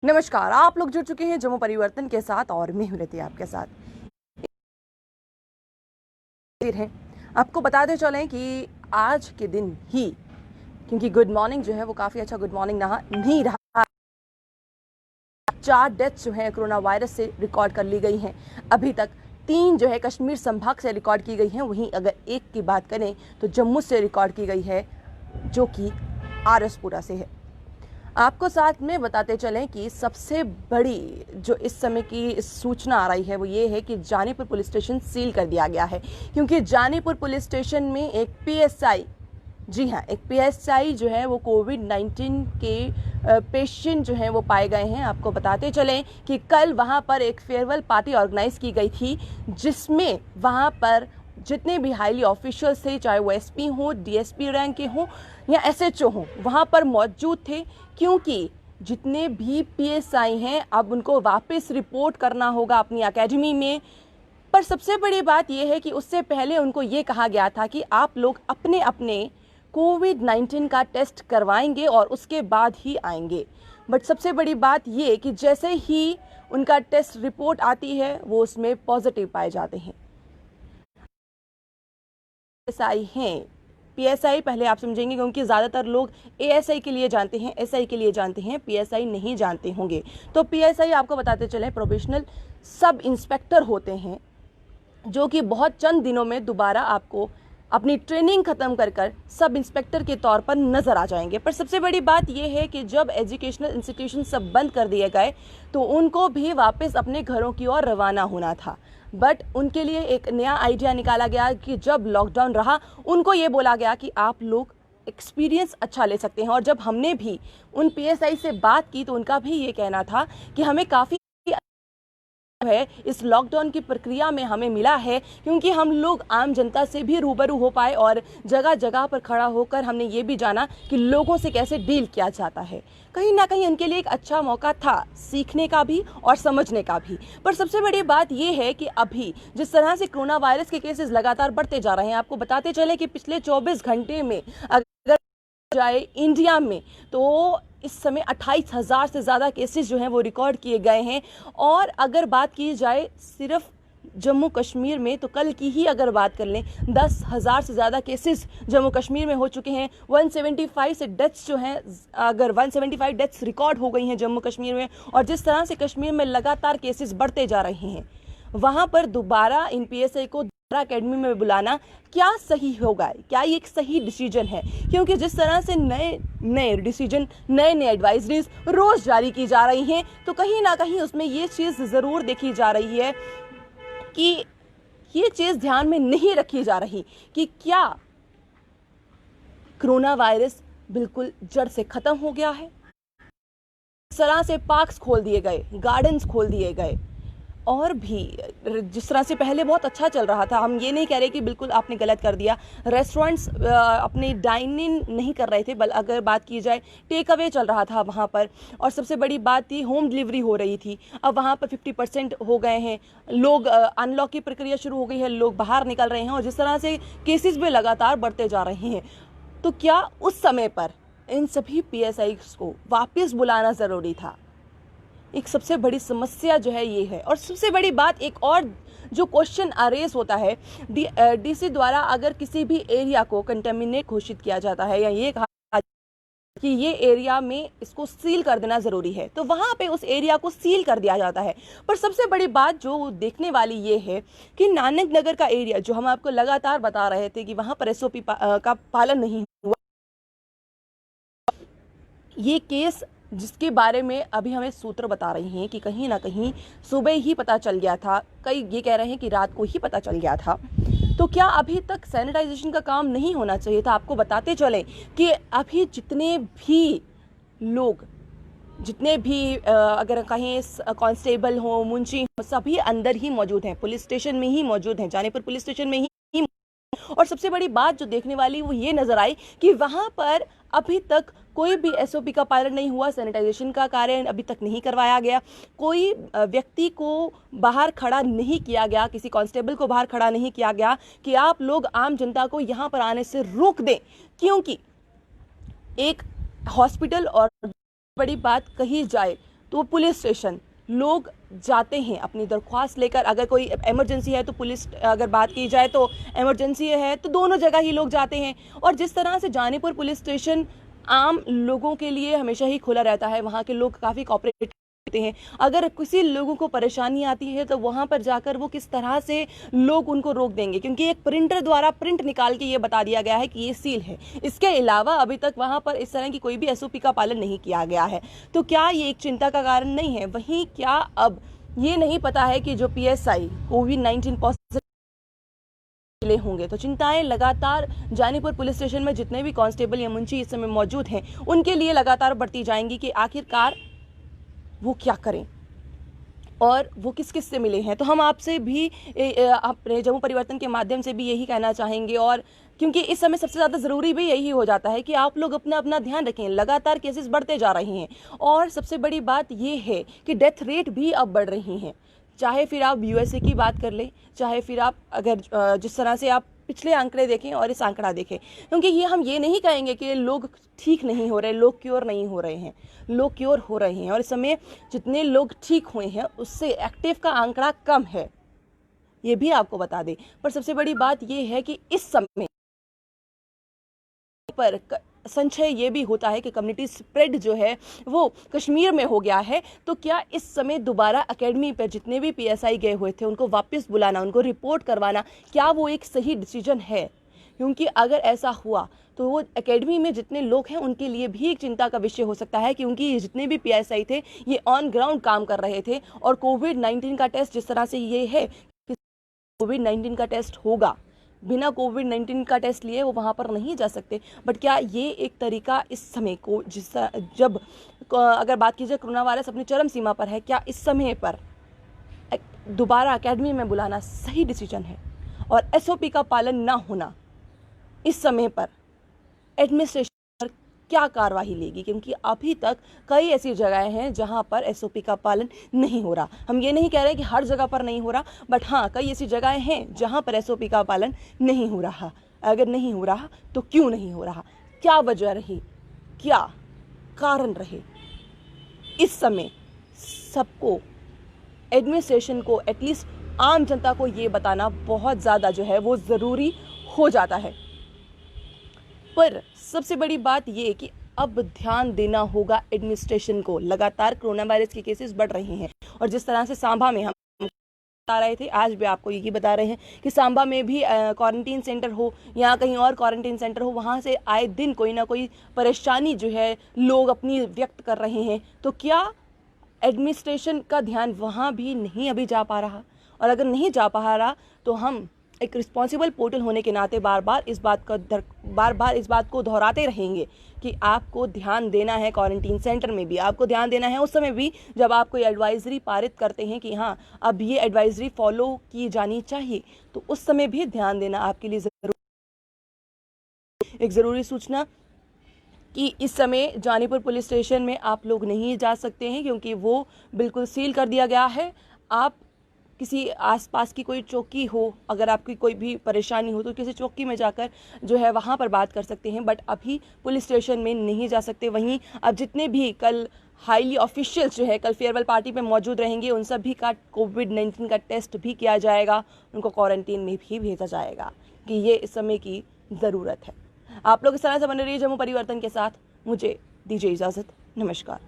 नमस्कार, आप लोग जुड़ चुके हैं जम्मू परिवर्तन के साथ और मैं हूं रिति आपके साथ हैं। आपको बताते चलें कि आज के दिन ही, क्योंकि गुड मॉर्निंग जो है वो काफ़ी अच्छा गुड मॉर्निंग नहीं रहा। 4 डेथ्स जो है कोरोना वायरस से रिकॉर्ड कर ली गई हैं। अभी तक 3 जो है कश्मीर संभाग से रिकॉर्ड की गई हैं। वहीं अगर एक की बात करें तो जम्मू से रिकॉर्ड की गई है, जो कि आरएसपुरा से है। आपको साथ में बताते चलें कि सबसे बड़ी जो इस समय की सूचना आ रही है वो ये है कि जानीपुर पुलिस स्टेशन सील कर दिया गया है, क्योंकि जानीपुर पुलिस स्टेशन में एक पीएसआई, जी हाँ, एक पीएसआई जो है वो कोविड-19 के पेशेंट जो हैं वो पाए गए हैं। आपको बताते चलें कि कल वहाँ पर एक फेयरवेल पार्टी ऑर्गेनाइज की गई थी, जिसमें वहाँ पर जितने भी हाईली ऑफिशियल्स थे, चाहे वो एसपी हो, डीएसपी रैंक के हों या एसएचओ हों, वहाँ पर मौजूद थे। क्योंकि जितने भी पीएसआई हैं अब उनको वापस रिपोर्ट करना होगा अपनी एकेडमी में। पर सबसे बड़ी बात यह है कि उससे पहले उनको ये कहा गया था कि आप लोग अपने अपने कोविड-19 का टेस्ट करवाएंगे और उसके बाद ही आएंगे। बट सबसे बड़ी बात ये कि जैसे ही उनका टेस्ट रिपोर्ट आती है वो उसमें पॉजिटिव पाए जाते हैं। पीएसआई हैं, पीएसआई पहले आप समझेंगे, क्योंकि ज़्यादातर लोग एएसआई के लिए जानते हैं, एसआई के लिए जानते हैं, पीएसआई नहीं जानते होंगे। तो पीएसआई आपको बताते चलें प्रोबेशनल सब इंस्पेक्टर होते हैं, जो कि बहुत चंद दिनों में दोबारा आपको अपनी ट्रेनिंग खत्म कर सब इंस्पेक्टर के तौर पर नजर आ जाएंगे। पर सबसे बड़ी बात यह है कि जब एजुकेशनल इंस्टीट्यूशन सब बंद कर दिए गए तो उनको भी वापस अपने घरों की ओर रवाना होना था। बट उनके लिए एक नया आइडिया निकाला गया कि जब लॉकडाउन रहा उनको ये बोला गया कि आप लोग एक्सपीरियंस अच्छा ले सकते हैं। और जब हमने भी उन पीएसआई से बात की तो उनका भी ये कहना था कि हमें काफ़ी है इस लॉकडाउन की प्रक्रिया में हमें मिला है, क्योंकि हम लोग आम जनता से भी रूबरू हो पाए और जगह जगह पर खड़ा होकर हमने ये भी जाना कि लोगों से कैसे डील किया जाता है। कहीं ना कहीं उनके लिए एक अच्छा मौका था सीखने का भी और समझने का भी। पर सबसे बड़ी बात यह है कि अभी जिस तरह से कोरोना वायरस के केसेस लगातार बढ़ते जा रहे हैं, आपको बताते चले कि पिछले 24 घंटे में अगर जाए इंडिया में तो इस समय 28,000 से ज़्यादा केसेस जो हैं वो रिकॉर्ड किए गए हैं। और अगर बात की जाए सिर्फ जम्मू कश्मीर में तो कल की ही अगर बात कर लें 10,000 से ज़्यादा केसेस जम्मू कश्मीर में हो चुके हैं। 175 से डेथ्स जो हैं, अगर 175 डेथ्स रिकॉर्ड हो गई हैं जम्मू कश्मीर में, और जिस तरह से कश्मीर में लगातार केसेस बढ़ते जा रहे हैं, वहाँ पर दोबारा इन पीएसआई को एकेडमी में बुलाना क्या सही होगा? क्या ये एक सही डिसीजन है? क्योंकि जिस तरह से नए नए डिसीजन, नए नए एडवाइजरीज रोज जारी की जा रही हैं, तो कहीं ना कहीं उसमें ये चीज़ ज़रूर देखी जा रही है कि ये चीज़ ध्यान में नहीं रखी जा रही कि क्या कोरोना वायरस बिल्कुल जड़ से ख़त्म हो गया है। इस तरह से पार्क्स खोल दिए गए, गार्डन्स खोल दिए गए, और भी जिस तरह से पहले बहुत अच्छा चल रहा था, हम ये नहीं कह रहे कि बिल्कुल आपने गलत कर दिया। रेस्टोरेंट्स अपने डाइन इन नहीं कर रहे थे, बल अगर बात की जाए टेक अवे चल रहा था वहाँ पर, और सबसे बड़ी बात थी होम डिलीवरी हो रही थी। अब वहाँ पर 50% हो गए हैं लोग, अनलॉक की प्रक्रिया शुरू हो गई है, लोग बाहर निकल रहे हैं, और जिस तरह से केसेस भी लगातार बढ़ते जा रहे हैं, तो क्या उस समय पर इन सभी पीएसआई को वापस बुलाना ज़रूरी था? एक सबसे बड़ी समस्या जो है ये है। और सबसे बड़ी बात एक और जो क्वेश्चन अरेज होता है, डीसी द्वारा अगर किसी भी एरिया को कंटेमिनेट घोषित किया जाता है या ये कहा कि ये एरिया में इसको सील कर देना ज़रूरी है, तो वहाँ पे उस एरिया को सील कर दिया जाता है। पर सबसे बड़ी बात जो देखने वाली ये है कि नानक नगर का एरिया, जो हम आपको लगातार बता रहे थे कि वहाँ पर एसओपी का पालन नहीं हुआ, ये केस जिसके बारे में अभी हमें सूत्र बता रहे हैं कि कहीं ना कहीं सुबह ही पता चल गया था, कई ये कह रहे हैं कि रात को ही पता चल गया था, तो क्या अभी तक सैनिटाइजेशन का काम नहीं होना चाहिए था? आपको बताते चलें कि अभी जितने भी लोग, जितने भी अगर कहीं कांस्टेबल हो, मुंशी हो, सभी अंदर ही मौजूद हैं, पुलिस स्टेशन में ही मौजूद हैं, जानीपुर पुलिस स्टेशन में ही। और सबसे बड़ी बात जो देखने वाली वो ये नजर आई कि वहां पर अभी तक कोई भी एसओपी का पालन नहीं हुआ, सैनिटाइजेशन का कार्य अभी तक नहीं करवाया गया, कोई व्यक्ति को बाहर खड़ा नहीं किया गया, किसी कांस्टेबल को बाहर खड़ा नहीं किया गया कि आप लोग आम जनता को यहां पर आने से रोक दें, क्योंकि एक हॉस्पिटल, और बड़ी बात कही जाए तो पुलिस स्टेशन लोग जाते हैं अपनी दरख्वास्त लेकर। अगर कोई इमरजेंसी है तो पुलिस, अगर बात की जाए तो इमरजेंसी है तो दोनों जगह ही लोग जाते हैं। और जिस तरह से जानीपुर पुलिस स्टेशन आम लोगों के लिए हमेशा ही खुला रहता है, वहाँ के लोग काफ़ी कॉपरेट करते हैं। अगर किसी लोगों को परेशानी आती है तो वहाँ पर जाकर वो किस तरह से लोग उनको रोक देंगे, क्योंकि एक प्रिंटर द्वारा प्रिंट निकाल के ये बता दिया गया है कि ये सील है। इसके अलावा अभी तक वहाँ पर इस तरह की कोई भी एसओपी का पालन नहीं किया गया है। तो क्या ये एक चिंता का कारण नहीं है? वहीं क्या अब ये नहीं पता है कि जो पीएसआई कोविड-19 पॉजिटिव मिले होंगे? तो चिंताएं लगातार जानीपुर पुलिस स्टेशन में जितने भी कांस्टेबल या मुंशी इस समय मौजूद हैं उनके लिए लगातार बढ़ती जाएंगी कि आखिरकार वो क्या करें और वो किस किस से मिले हैं। तो हम आपसे भी अपने जम्मू परिवर्तन के माध्यम से भी यही कहना चाहेंगे, और क्योंकि इस समय सबसे ज़्यादा ज़रूरी भी यही हो जाता है कि आप लोग अपना अपना ध्यान रखें। लगातार केसेस बढ़ते जा रहे हैं और सबसे बड़ी बात ये है कि डेथ रेट भी अब बढ़ रही हैं। चाहे फिर आप यूएसए की बात कर लें, चाहे फिर आप अगर जिस तरह से आप पिछले आंकड़े देखें और इस आंकड़ा देखें, क्योंकि ये हम ये नहीं कहेंगे कि लोग ठीक नहीं हो रहे, लोग क्योर नहीं हो रहे हैं, लोग क्योर हो रहे हैं। और इस समय जितने लोग ठीक हुए हैं उससे एक्टिव का आंकड़ा कम है, ये भी आपको बता दें। पर सबसे बड़ी बात ये है कि इस समय पर संशय ये भी होता है कि कम्युनिटी स्प्रेड जो है वो कश्मीर में हो गया है। तो क्या इस समय दोबारा एकेडमी पर जितने भी पीएसआई गए हुए थे उनको वापस बुलाना, उनको रिपोर्ट करवाना, क्या वो एक सही डिसीजन है? क्योंकि अगर ऐसा हुआ तो वो एकेडमी में जितने लोग हैं उनके लिए भी एक चिंता का विषय हो सकता है, क्योंकि जितने भी पीएसआई थे ये ऑन ग्राउंड काम कर रहे थे। और कोविड-19 का टेस्ट जिस तरह से ये है कि कोविड-19 का टेस्ट होगा, बिना कोविड-19 का टेस्ट लिए वो वहाँ पर नहीं जा सकते। बट क्या ये एक तरीका इस समय को जब अगर बात की जाए कोरोना वायरस अपनी चरम सीमा पर है, क्या इस समय पर दोबारा एकेडमी में बुलाना सही डिसीजन है? और एसओपी का पालन ना होना इस समय पर एडमिनिस्ट्रेशन पर क्या कार्रवाई लेगी? क्योंकि अभी तक कई ऐसी जगहें हैं जहां पर एसओपी का पालन नहीं हो रहा। हम ये नहीं कह रहे कि हर जगह पर नहीं हो रहा, बट हाँ कई ऐसी जगहें हैं जहां पर एसओपी का पालन नहीं हो रहा। अगर नहीं हो रहा तो क्यों नहीं हो रहा? क्या वजह रही, क्या कारण रहे? इस समय सबको, एडमिनिस्ट्रेशन को, एटलीस्ट आम जनता को ये बताना बहुत ज़्यादा जो है वो ज़रूरी हो जाता है। पर सबसे बड़ी बात ये कि अब ध्यान देना होगा एडमिनिस्ट्रेशन को। लगातार कोरोना वायरस के केसेस बढ़ रहे हैं और जिस तरह से सांबा में हम बता रहे थे, आज भी आपको यही बता रहे हैं कि सांबा में भी क्वारंटीन सेंटर हो या कहीं और क्वारंटीन सेंटर हो, वहाँ से आए दिन कोई ना कोई परेशानी जो है लोग अपनी व्यक्त कर रहे हैं। तो क्या एडमिनिस्ट्रेशन का ध्यान वहाँ भी नहीं अभी जा पा रहा? और अगर नहीं जा पा रहा तो हम एक रिस्पॉन्सिबल पोर्टल होने के नाते बार बार इस बात को दोहराते रहेंगे कि आपको ध्यान देना है। क्वारंटीन सेंटर में भी आपको ध्यान देना है, उस समय भी जब आप कोई एडवाइजरी पारित करते हैं कि हाँ अब ये एडवाइजरी फॉलो की जानी चाहिए, तो उस समय भी ध्यान देना आपके लिए एक ज़रूरी सूचना कि इस समय जानीपुर पुलिस स्टेशन में आप लोग नहीं जा सकते हैं, क्योंकि वो बिल्कुल सील कर दिया गया है। आप किसी आसपास की कोई चौकी हो, अगर आपकी कोई भी परेशानी हो तो किसी चौकी में जाकर जो है वहाँ पर बात कर सकते हैं, बट अभी पुलिस स्टेशन में नहीं जा सकते। वहीं अब जितने भी कल हाईली ऑफिशियल्स जो है कल फेयरवेल पार्टी में मौजूद रहेंगे उन सभी का कोविड-19 का टेस्ट भी किया जाएगा, उनको क्वारंटीन में भी भेजा जाएगा कि ये इस समय की ज़रूरत है। आप लोग इस तरह से बने रहिए जम्मू परिवर्तन के साथ। मुझे दीजिए इजाज़त, नमस्कार।